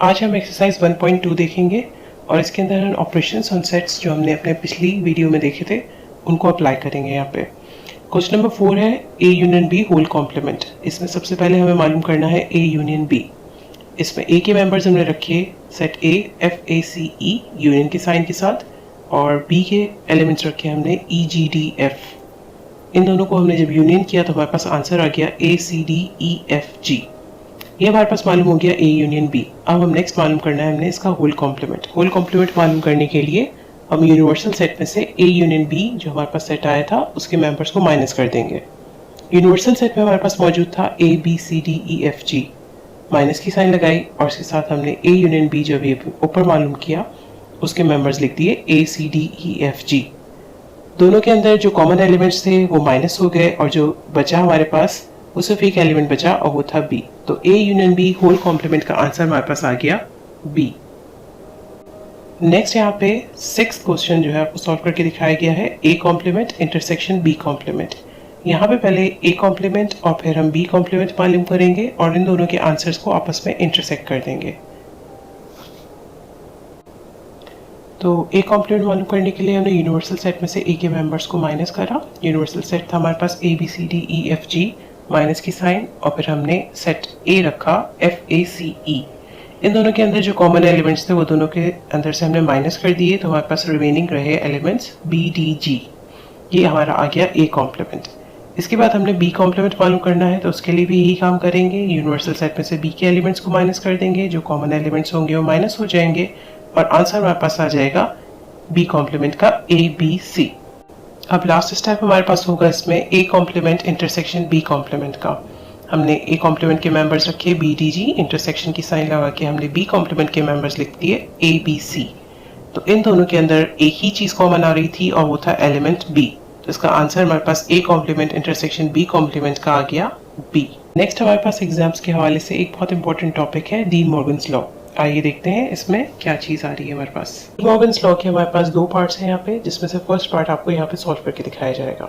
आज हम एक्सरसाइज 1.2 देखेंगे और इसके अंदर हम ऑपरेशंस ऑन सेट्स जो हमने अपने पिछली वीडियो में देखे थे उनको अप्लाई करेंगे यहाँ पे। क्वेश्चन नंबर 4 है A union B whole complement. इसमें सबसे पहले हमें मालूम करना है ए यूनियन बी। इसमें ए के मेंबर्स हमने रखे set A F A C E union के साइन के साथ और बी के एलिमेंट्स रखे हमने ई जी डी एफ। इन दोनों को हमने जब यूनियन किया तो हमारे पास आंसर आ गया ए सी डी ई एफ जी। ये हमारे पास मालूम हो गया ए यूनियन बी। अब हम नेक्स्ट मालूम करना है हमने इसका होल कॉम्प्लीमेंट। होल कॉम्प्लीमेंट मालूम करने के लिए हम यूनिवर्सल सेट में से ए यूनियन बी जो हमारे पास सेट आया था उसके मेंबर्स को माइनस कर देंगे। यूनिवर्सल सेट में हमारे पास मौजूद था A B C D E F G, minus की साइन लगाई और इसके साथ हमने ए यूनियन बी जो भी ऊपर मालूम किया उसके मेंबर्स लिख दिए ए सी डी ई एफ जी। दोनों के अंदर जो कॉमन एलिमेंट्स थे वो माइनस हो गए और जो बचा हमारे पास वो सिर्फ एक एलिमेंट बचा और वो था बी। तो A union B whole complement का आंसर हमारे पास आ गया बी। नेक्स्ट यहाँ पे 6th क्वेश्चन जो है आपको सॉल्व करके दिखाया गया है A complement intersection B complement. यहाँ पे पहले ए कॉम्प्लीमेंट और फिर हम बी कॉम्प्लीमेंट मालूम करेंगे और इन दोनों के आंसर्स को आपस में इंटरसेक्ट कर देंगे। तो ए कॉम्प्लीमेंट मालूम करने के लिए हमने यूनिवर्सल सेट में से ए के मेंबर्स को माइनस करा। यूनिवर्सल सेट था हमारे पास A B C D E F G, minus की साइन और फिर हमने सेट ए रखा एफ ए सी ई। इन दोनों के अंदर जो कॉमन एलिमेंट्स थे वो दोनों के अंदर से हमने माइनस कर दिए तो हमारे पास रिमेनिंग रहे एलिमेंट्स बी डी जी। ये हमारा आ गया ए कॉम्प्लीमेंट। इसके बाद हमने बी कॉम्प्लीमेंट मालूम करना है तो उसके लिए भी यही काम करेंगे। यूनिवर्सल सेट में से बी के एलिमेंट्स को माइनस कर देंगे, जो कॉमन एलिमेंट्स होंगे वो माइनस हो जाएंगे और आंसर हमारे पास आ जाएगा बी कॉम्प्लीमेंट का ए बी सी। अब लास्ट स्टेप हमारे पास होगा इसमें A complement intersection B complement का। हमने ए कॉम्प्लीमेंट के मेंबर्स रखे बी डी जी, इंटरसेक्शन की साइन लगा के हमने बी कॉम्प्लीमेंट के मेंबर्स लिख दिए ए बी सी। तो इन दोनों के अंदर एक ही चीज कॉमन आ रही थी और वो था एलिमेंट बी। तो इसका आंसर हमारे पास A complement intersection B complement का आ गया बी। नेक्स्ट हमारे पास एग्जाम्स के हवाले से एक बहुत इंपॉर्टेंट टॉपिक है डी मॉर्गन्स लॉ। आइए देखते हैं इसमें क्या चीज आ रही है हमारे पास। डी मॉर्गन्स लॉ के हमारे पास दो पार्ट्स हैं यहाँ पे, जिसमें से फर्स्ट पार्ट आपको यहाँ पे सॉल्व करके दिखाया जाएगा।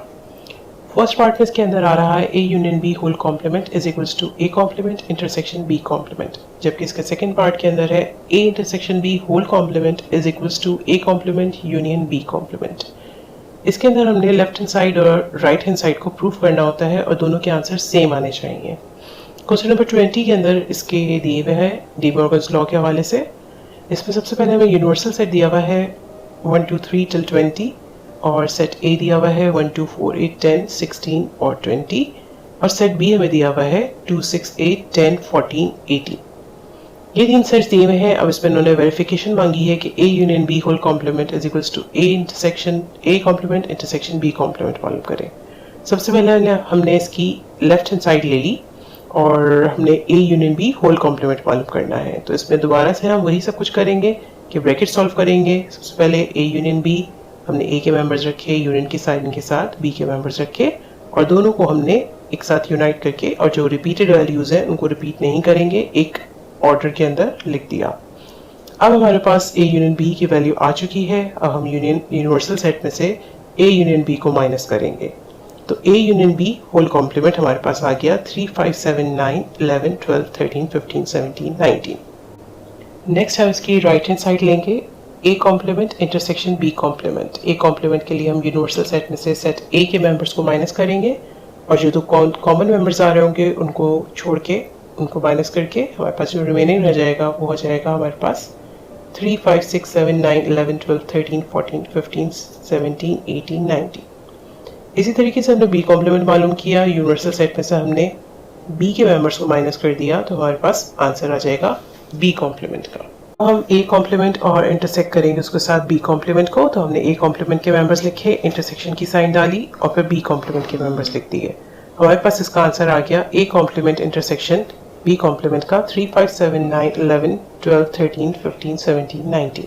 फर्स्ट पार्ट में इसके अंदर आ रहा है A union B whole complement is equals to A complement intersection B complement, जबकि इसका सेकंड पार्ट के अंदर है A intersection B whole complement is equals to A complement union B complement. इसके अंदर हमने लेफ्ट हैंड साइड और right hand side को प्रूफ करना होता है और दोनों के आंसर सेम आने चाहिए। क्वेश्चन नंबर 20 के अंदर इसके दिए हुए हैं डी मॉर्गन्स लॉ के हवाले से। इसमें सबसे पहले हमें यूनिवर्सल सेट दिया हुआ है 1 2 3 till 20 और सेट ए दिया हुआ है 1 2 4 8 10 16 और 20 और सेट बी हमें दिया हुआ है 2 6 8 10 14 18। ये तीन सेट्स दिए हुए हैं। अब इसमें उन्होंने वेरिफिकेशन मांगी है कि A union B whole complement is equals to A intersection A complement intersection B complement मालूम करें। सबसे पहले हमने इसकी लेफ्ट हैंड साइड ले ली और हमने A union B whole complement मालूम करना है। तो इसमें दोबारा से हम वही सब कुछ करेंगे कि ब्रैकेट सॉल्व करेंगे। सबसे पहले ए यूनियन बी, हमने ए के मेंबर्स रखे यूनियन की साइन के साथ, बी के मेंबर्स रखे और दोनों को हमने एक साथ यूनाइट करके और जो रिपीटेड वैल्यूज हैं उनको रिपीट नहीं करेंगे, एक ऑर्डर के अंदर लिख दिया। अब हमारे पास ए यूनियन बी की वैल्यू आ चुकी है। अब हम यूनिवर्सल सेट में से ए यूनियन बी को माइनस करेंगे तो A union B whole complement हमारे पास आ गया 3 5 7 9 11 12 13 15 17 19। नेक्स्ट हम इसकी राइट हैंड साइड लेंगे A complement intersection B complement. A complement के लिए हम यूनिवर्सल सेट में से सेट ए के मेंबर्स को माइनस करेंगे और जो कॉमन मेंबर्स आ रहे होंगे उनको छोड़ के उनको माइनस करके हमारे पास जो रिमेनिंग रह जाएगा वो हो जाएगा हमारे पास 3 5 6 7 9 11 12 13 14 15 17 18 19। इसी तरीके से हमने बी कॉम्प्लीमेंट मालूम किया। यूनिवर्सल सेट में से हमने बी के मेंबर्स को माइनस कर दिया तो हमारे पास आंसर आ जाएगा बी कॉम्प्लीमेंट का। हम ए कॉम्प्लीमेंट और इंटरसेक्ट करेंगे उसके साथ बी कॉम्प्लीमेंट को। तो हमने ए कॉम्प्लीमेंट के मेंबर्स लिखे, इंटरसेक्शन की साइन डाली और फिर बी कॉम्प्लीमेंट के मेंबर्स लिख दिए। हमारे पास इसका आंसर आ गया A complement intersection B complement का 3 5 7 9 11 12 13 15 17 19।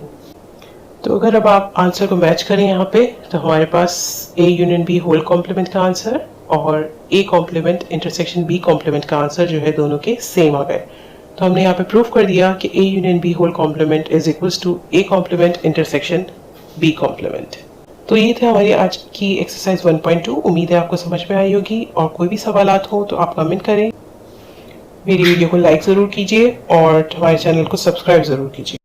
तो अगर अब आप आंसर को मैच करें यहाँ पे तो हमारे पास A union B whole complement का आंसर और A complement intersection B complement का आंसर जो है दोनों के सेम आ गए। तो हमने यहाँ पे प्रूफ कर दिया कि A union B whole complement is equals to A complement intersection B complement. तो ये थे हमारी आज की एक्सरसाइज 1.2। उम्मीद है आपको समझ में आई होगी और कोई भी सवालात हो तो आप कमेंट करें। मेरी वीडियो को लाइक ज़रूर कीजिए और हमारे चैनल को सब्सक्राइब ज़रूर कीजिए।